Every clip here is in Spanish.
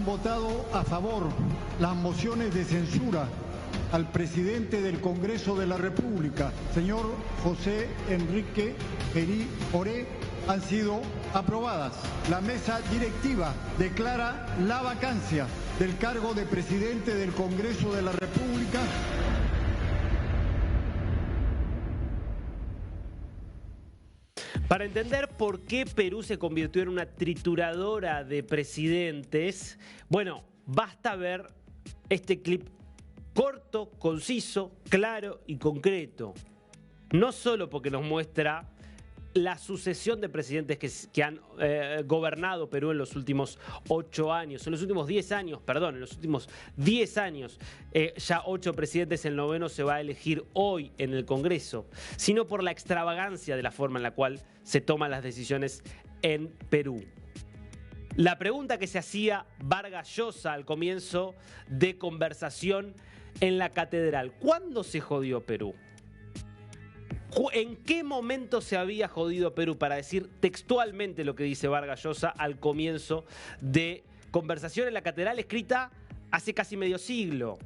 Han votado a favor las mociones de censura al presidente del Congreso de la República, señor José Enrique Gerí Oré, han sido aprobadas. La mesa directiva declara la vacancia del cargo de presidente del Congreso de la República. Para entender por qué Perú se convirtió en una trituradora de presidentes, bueno, basta ver este clip corto, conciso, claro y concreto. No solo porque nos muestra la sucesión de presidentes que han gobernado Perú en los últimos 8 años, en los últimos 10 años, perdón, en los últimos 10 años, ya 8 presidentes, el 9º se va a elegir hoy en el Congreso, sino por la extravagancia de la forma en la cual se toman las decisiones en Perú. La pregunta que se hacía Vargas Llosa al comienzo de conversación en la catedral: ¿cuándo se jodió Perú? ¿En qué momento se había jodido Perú? Para decir textualmente lo que dice Vargas Llosa al comienzo de conversación en la catedral, escrita hace casi medio siglo.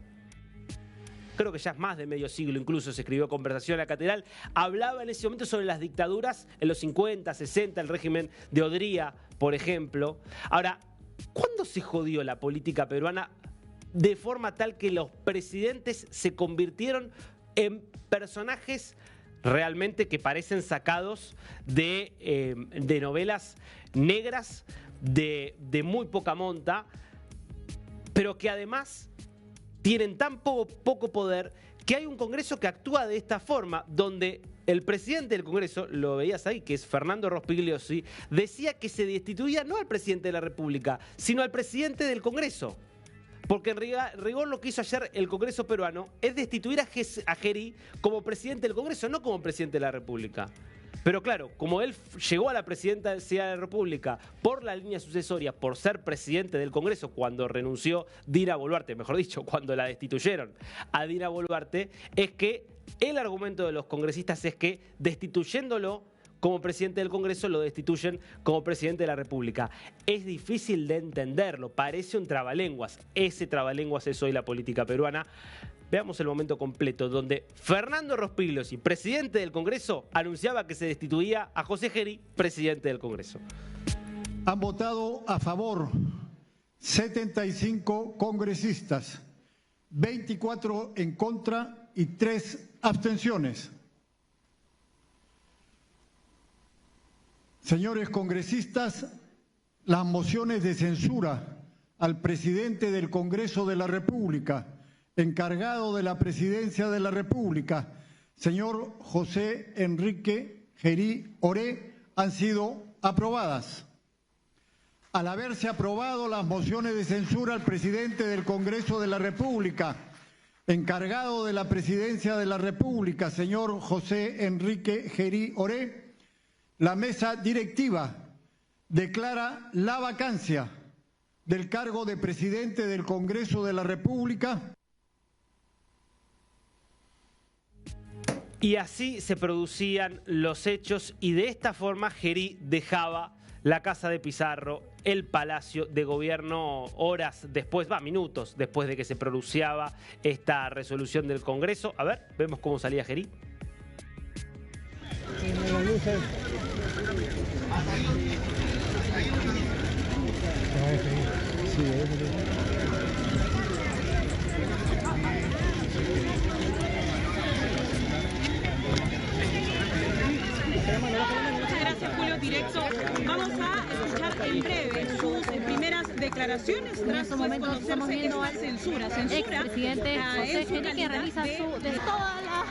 Creo que ya es más de medio siglo incluso se escribió Conversación en la Catedral. Hablaba en ese momento sobre las dictaduras en los 50, 60, el régimen de Odría, por ejemplo. Ahora, ¿cuándo se jodió la política peruana de forma tal que los presidentes se convirtieron en personajes realmente que parecen sacados de novelas negras de muy poca monta, pero que además tienen tan poco poder que hay un Congreso que actúa de esta forma, donde el presidente del Congreso, lo veías ahí, que es Fernando Rospigliosi, decía que se destituía no al presidente de la República, sino al presidente del Congreso. Porque en rigor lo que hizo ayer el Congreso peruano es destituir a Gerí como presidente del Congreso, no como presidente de la República. Pero claro, como él llegó a la presidencia de la República por la línea sucesoria, por ser presidente del Congreso cuando renunció Dina Boluarte, mejor dicho, cuando la destituyeron a Dina Boluarte, es que el argumento de los congresistas es que destituyéndolo como presidente del Congreso lo destituyen como presidente de la República. Es difícil de entenderlo, parece un trabalenguas. Ese trabalenguas es hoy la política peruana. Veamos el momento completo donde Fernando Rospigliosi, presidente del Congreso, anunciaba que se destituía a José Gerí, presidente del Congreso. Han votado a favor 75 congresistas, 24 en contra y 3 abstenciones. Señores congresistas, las mociones de censura al presidente del Congreso de la República, encargado de la presidencia de la República, señor José Enrique Gerí Oré, han sido aprobadas. Al haberse aprobado las mociones de censura al presidente del Congreso de la República, encargado de la presidencia de la República, señor José Enrique Gerí Oré, la mesa directiva declara la vacancia del cargo de presidente del Congreso de la República. Y así se producían los hechos y de esta forma Gerí dejaba la casa de Pizarro, el Palacio de Gobierno, horas después, minutos después de que se pronunciaba esta resolución del Congreso. A ver, vemos cómo salía Gerí. Muchas gracias, Julio. Directo. Vamos a escuchar en breve sus primeras declaraciones tras conocerse esta censura. Censura expresidente José Gerí, que realiza su de toda la...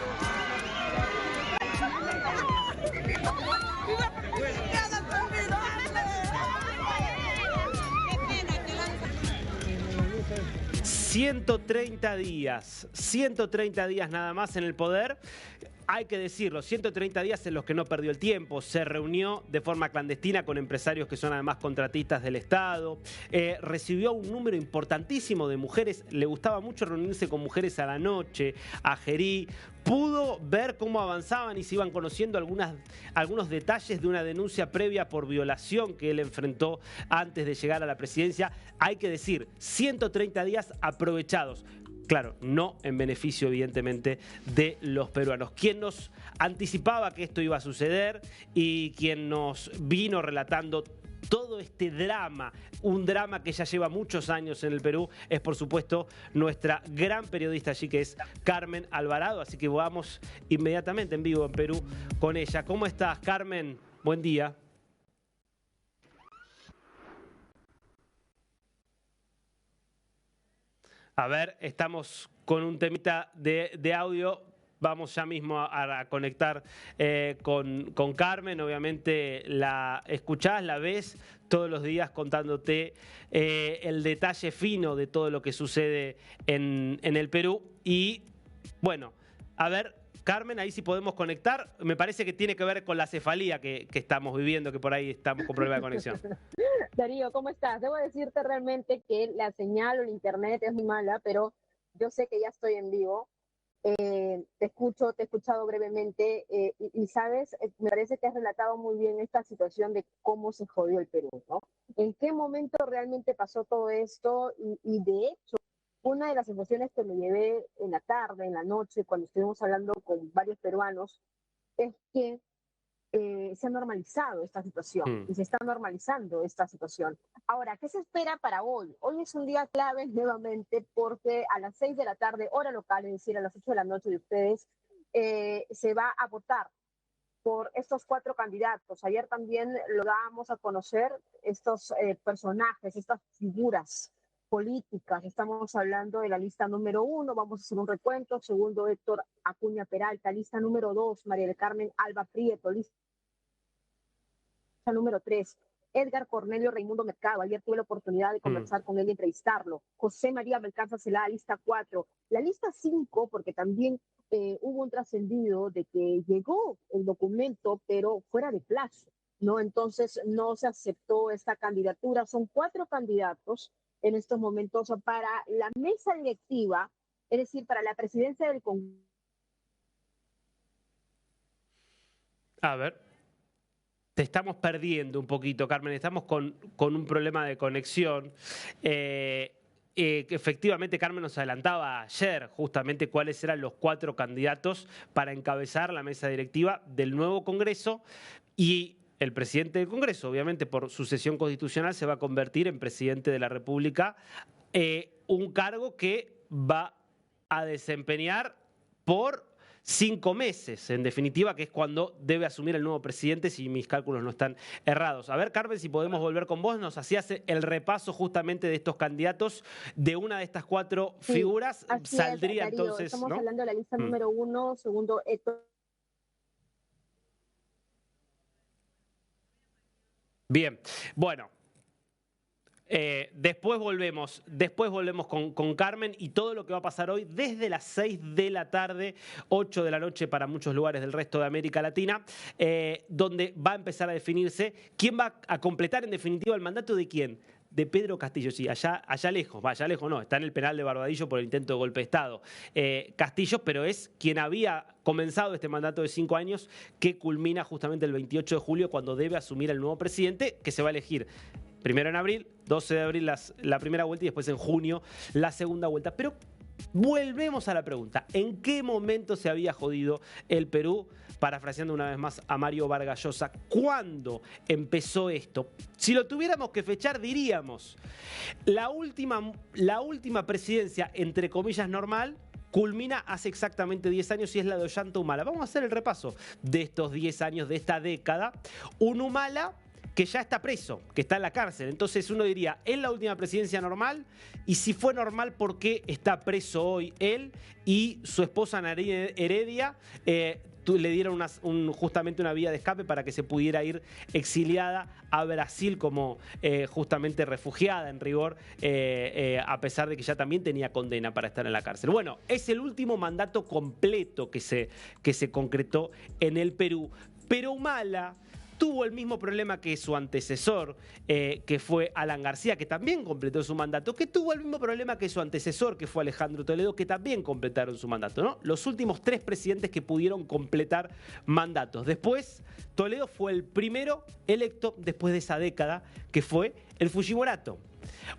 ...130 días nada más en el poder. hay que decirlo, 130 días en los que no perdió el tiempo, se reunió de forma clandestina con empresarios que son además contratistas del Estado, recibió un número importantísimo de mujeres, le gustaba mucho reunirse con mujeres a la noche, a Gerí, pudo ver cómo avanzaban y se iban conociendo algunos detalles de una denuncia previa por violación que él enfrentó antes de llegar a la presidencia. Hay que decir, 130 días aprovechados. Claro, no en beneficio, evidentemente, de los peruanos. Quien nos anticipaba que esto iba a suceder y quien nos vino relatando todo este drama, un drama que ya lleva muchos años en el Perú, es por supuesto nuestra gran periodista allí, que es Carmen Alvarado. Así que vamos inmediatamente en vivo en Perú con ella. ¿Cómo estás, Carmen? Buen día. A ver, estamos con un temita de audio. Vamos ya mismo a conectar con Carmen. Obviamente la escuchás, la ves todos los días contándote el detalle fino de todo lo que sucede en el Perú. Y bueno, a ver, Carmen, ahí sí podemos conectar. Me parece que tiene que ver con la cefalía que estamos viviendo, que por ahí estamos con problema de conexión. Darío, ¿cómo estás? Debo decirte realmente que la señal o el internet es muy mala, pero yo sé que ya estoy en vivo. Te he escuchado brevemente y sabes, me parece que has relatado muy bien esta situación de cómo se jodió el Perú, ¿no? ¿En qué momento realmente pasó todo esto? Y de hecho, una de las emociones que me llevé en la tarde, en la noche, cuando estuvimos hablando con varios peruanos, es que se ha normalizado esta situación y se está normalizando esta situación. Ahora, ¿qué se espera para hoy? Hoy es un día clave nuevamente porque a las 6 de la tarde, hora local, es decir, a las 8 de la noche de ustedes, se va a votar por estos 4 candidatos. Ayer también lo dábamos a conocer, estos personajes, estas figuras políticas. Estamos hablando de la lista número 1, vamos a hacer un recuento. Segundo, Héctor Acuña Peralta. Lista número 2, María del Carmen Alba Prieto. Lista número 3, Edgar Cornelio Raimundo Mercado. Ayer tuve la oportunidad de conversar con él y entrevistarlo. José María Belcanza Celada, lista 4. La lista 5, porque también hubo un trascendido de que llegó el documento, pero fuera de plazo, ¿no? Entonces no se aceptó esta candidatura. Son 4 candidatos en estos momentos para la mesa directiva, es decir, para la presidencia del Congreso. A ver. Te estamos perdiendo un poquito, Carmen. Estamos con un problema de conexión. Que efectivamente Carmen nos adelantaba ayer justamente cuáles eran los 4 candidatos para encabezar la mesa directiva del nuevo Congreso, y el presidente del Congreso, obviamente por sucesión constitucional, se va a convertir en presidente de la República, un cargo que va a desempeñar por 5 meses, en definitiva, que es cuando debe asumir el nuevo presidente, si mis cálculos no están errados. A ver, Carmen, si podemos volver con vos, nos hacías el repaso justamente de estos candidatos, de una de estas 4 figuras, saldría Darío, entonces, estamos ¿no? hablando de la lista número 1, segundo, Héctor. Bien, bueno. Después volvemos con Carmen y todo lo que va a pasar hoy desde las 6 de la tarde, 8 de la noche para muchos lugares del resto de América Latina, donde va a empezar a definirse quién va a completar en definitiva el mandato de quién. De Pedro Castillo, sí, allá lejos no, está en el penal de Barbadillo por el intento de golpe de Estado. Castillo, pero es quien había comenzado este mandato de 5 años que culmina justamente el 28 de julio cuando debe asumir el nuevo presidente que se va a elegir. Primero en abril, 12 de abril la primera vuelta y después en junio la segunda vuelta. Pero volvemos a la pregunta, ¿en qué momento se había jodido el Perú? Parafraseando una vez más a Mario Vargas Llosa, ¿cuándo empezó esto? Si lo tuviéramos que fechar, diríamos, la última presidencia, entre comillas, normal, culmina hace exactamente 10 años y es la de Ollanta Humala. Vamos a hacer el repaso de estos 10 años, de esta década. Un Humala que ya está preso, que está en la cárcel. Entonces uno diría, ¿es la última presidencia normal? Y si fue normal, ¿por qué está preso hoy él y su esposa Narine Heredia? Le dieron justamente una vía de escape para que se pudiera ir exiliada a Brasil como justamente refugiada en rigor, a pesar de que ya también tenía condena para estar en la cárcel. Bueno, es el último mandato completo que se concretó en el Perú, pero Humala tuvo el mismo problema que su antecesor, que fue Alan García, que también completó su mandato, que tuvo el mismo problema que su antecesor, que fue Alejandro Toledo, que también completaron su mandato, ¿no? Los últimos 3 presidentes que pudieron completar mandatos. Después, Toledo fue el primero electo después de esa década, que fue el Fujimorato.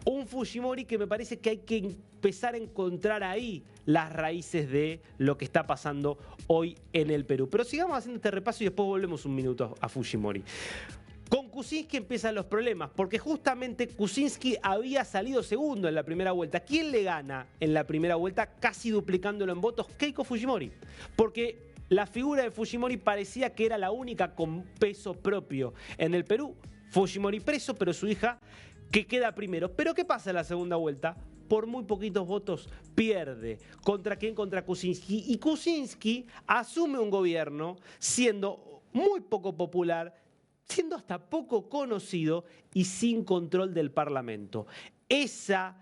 Un Fujimori que me parece que hay que empezar a encontrar ahí las raíces de lo que está pasando hoy en el Perú. Pero sigamos haciendo este repaso y después volvemos un minuto a Fujimori. Con Kuczynski empiezan los problemas, porque justamente Kuczynski había salido segundo en la primera vuelta. ¿Quién le gana en la primera vuelta, casi duplicándolo en votos? Keiko Fujimori. Porque la figura de Fujimori parecía que era la única con peso propio en el Perú. Fujimori preso, pero su hija que queda primero. Pero ¿qué pasa en la segunda vuelta? Por muy poquitos votos pierde. ¿Contra quién? Contra Kuczynski. Y Kuczynski asume un gobierno siendo muy poco popular, siendo hasta poco conocido y sin control del Parlamento. Esa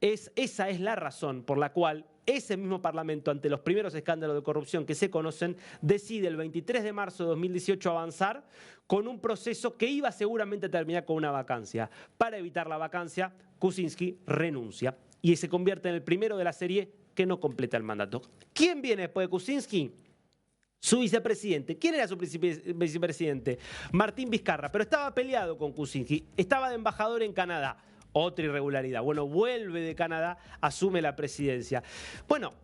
es la razón por la cual ese mismo Parlamento, ante los primeros escándalos de corrupción que se conocen, decide el 23 de marzo de 2018 avanzar con un proceso que iba seguramente a terminar con una vacancia. Para evitar la vacancia, Kuczynski renuncia y se convierte en el primero de la serie que no completa el mandato. ¿Quién viene después de Kuczynski? Su vicepresidente. ¿Quién era su vicepresidente? Martín Vizcarra, pero estaba peleado con Kuczynski, estaba de embajador en Canadá. Otra irregularidad. Bueno, vuelve de Canadá, asume la presidencia. Bueno,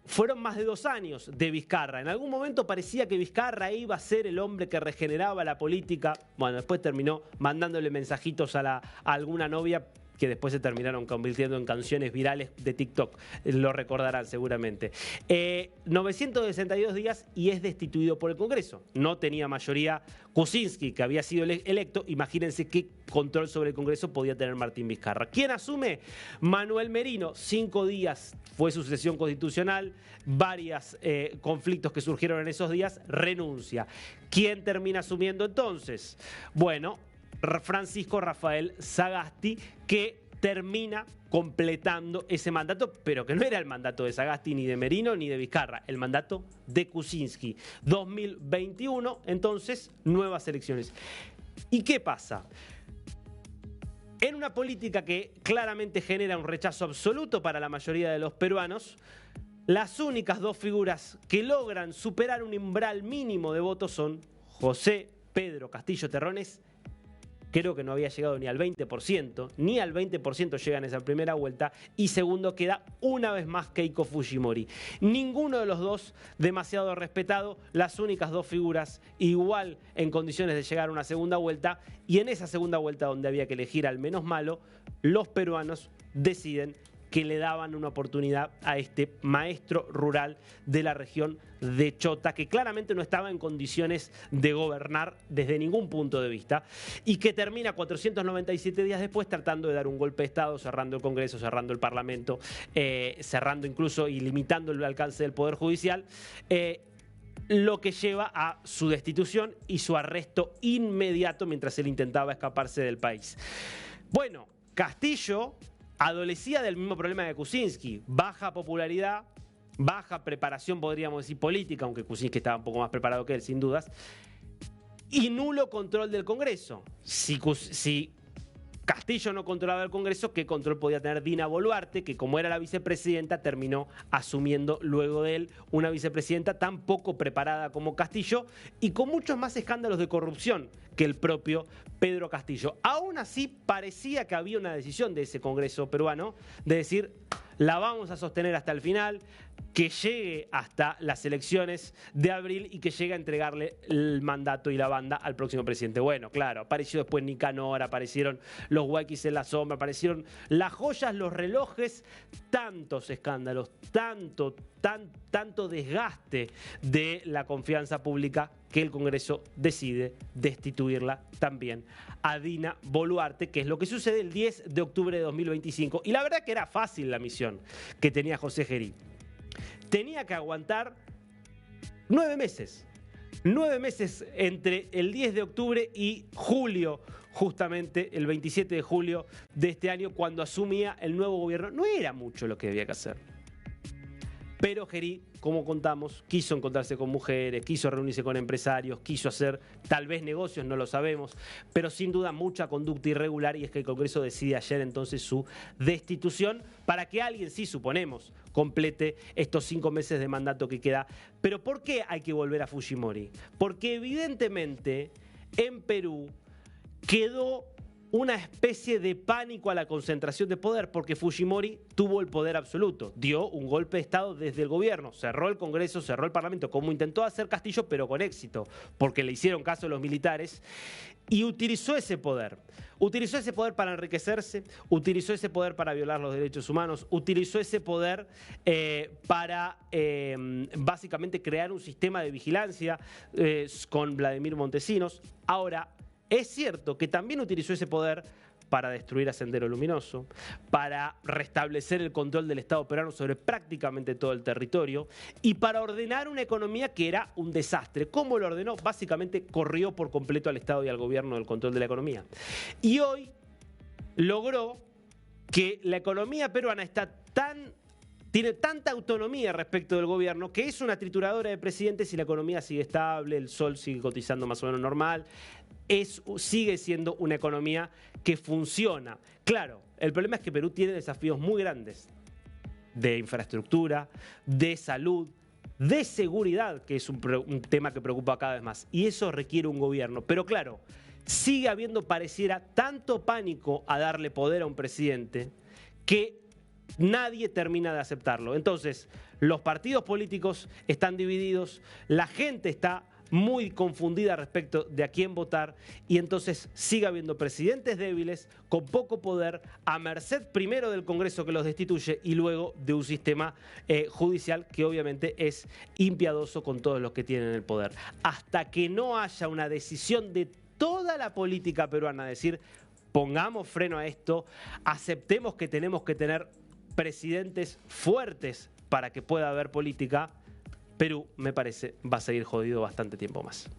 fueron más de 2 años de Vizcarra. En algún momento parecía que Vizcarra iba a ser el hombre que regeneraba la política. Bueno, después terminó mandándole mensajitos a alguna novia que después se terminaron convirtiendo en canciones virales de TikTok. Lo recordarán seguramente. 962 días y es destituido por el Congreso. No tenía mayoría Kuczynski, que había sido electo. Imagínense qué control sobre el Congreso podía tener Martín Vizcarra. ¿Quién asume? Manuel Merino. 5 días fue su sucesión constitucional. Varios conflictos que surgieron en esos días. Renuncia. ¿Quién termina asumiendo entonces? Bueno, Francisco Rafael Sagasti, que termina completando ese mandato, pero que no era el mandato de Sagasti, ni de Merino, ni de Vizcarra, el mandato de Kuczynski. 2021, entonces, nuevas elecciones. ¿Y qué pasa? En una política que claramente genera un rechazo absoluto para la mayoría de los peruanos, las únicas 2 figuras que logran superar un umbral mínimo de votos son José Pedro Castillo Terrones. Creo que no había llegado ni al 20%, ni al 20% llega en esa primera vuelta. Y segundo queda una vez más Keiko Fujimori. Ninguno de los dos demasiado respetado, las únicas 2 figuras igual en condiciones de llegar a una segunda vuelta. Y en esa segunda vuelta donde había que elegir al menos malo, los peruanos deciden que le daban una oportunidad a este maestro rural de la región de Chota, que claramente no estaba en condiciones de gobernar desde ningún punto de vista, y que termina 497 días después tratando de dar un golpe de Estado, cerrando el Congreso, cerrando el Parlamento, cerrando incluso y limitando el alcance del Poder Judicial, lo que lleva a su destitución y su arresto inmediato mientras él intentaba escaparse del país. Bueno, Castillo adolecía del mismo problema de Kuczynski, baja popularidad, baja preparación, podríamos decir, política, aunque Kuczynski estaba un poco más preparado que él, sin dudas, y nulo control del Congreso. Si Castillo no controlaba el Congreso, ¿qué control podía tener Dina Boluarte, que como era la vicepresidenta, terminó asumiendo luego de él una vicepresidenta tan poco preparada como Castillo y con muchos más escándalos de corrupción que el propio Pedro Castillo? Aún así, parecía que había una decisión de ese Congreso peruano de decir, la vamos a sostener hasta el final, que llegue hasta las elecciones de abril y que llegue a entregarle el mandato y la banda al próximo presidente. Bueno, claro, apareció después Nicanor, aparecieron los huequis en la sombra, aparecieron las joyas, los relojes, tantos escándalos, tanto desgaste de la confianza pública que el Congreso decide destituirla también a Dina Boluarte, que es lo que sucede el 10 de octubre de 2025. Y la verdad que era fácil la misión que tenía José Gerí. Tenía que aguantar 9 meses. 9 meses entre el 10 de octubre y julio, justamente el 27 de julio de este año, cuando asumía el nuevo gobierno. No era mucho lo que había que hacer. Pero Gerí, como contamos, quiso encontrarse con mujeres, quiso reunirse con empresarios, quiso hacer tal vez negocios, no lo sabemos, pero sin duda mucha conducta irregular, y es que el Congreso decide ayer entonces su destitución para que alguien, sí suponemos, complete estos 5 meses de mandato que queda. Pero ¿por qué hay que volver a Fujimori? Porque evidentemente en Perú quedó una especie de pánico a la concentración de poder, porque Fujimori tuvo el poder absoluto, dio un golpe de Estado desde el gobierno, cerró el Congreso, cerró el Parlamento, como intentó hacer Castillo, pero con éxito, porque le hicieron caso a los militares, y utilizó ese poder. Utilizó ese poder para enriquecerse, utilizó ese poder para violar los derechos humanos, utilizó ese poder para básicamente crear un sistema de vigilancia con Vladimir Montesinos. Ahora, es cierto que también utilizó ese poder para destruir a Sendero Luminoso, para restablecer el control del Estado peruano sobre prácticamente todo el territorio y para ordenar una economía que era un desastre. ¿Cómo lo ordenó? Básicamente corrió por completo al Estado y al gobierno del control de la economía. Y hoy logró que la economía peruana tiene tanta autonomía respecto del gobierno que es una trituradora de presidentes y la economía sigue estable, el sol sigue cotizando más o menos normal. Sigue siendo una economía que funciona. Claro, el problema es que Perú tiene desafíos muy grandes de infraestructura, de salud, de seguridad, que es un tema que preocupa cada vez más. Y eso requiere un gobierno. Pero claro, sigue habiendo, pareciera, tanto pánico a darle poder a un presidente que nadie termina de aceptarlo. Entonces, los partidos políticos están divididos, la gente está muy confundida respecto de a quién votar, y entonces sigue habiendo presidentes débiles con poco poder, a merced primero del Congreso que los destituye y luego de un sistema judicial que obviamente es impiadoso con todos los que tienen el poder. Hasta que no haya una decisión de toda la política peruana, decir, pongamos freno a esto, aceptemos que tenemos que tener presidentes fuertes para que pueda haber política, Perú, me parece, va a seguir jodido bastante tiempo más.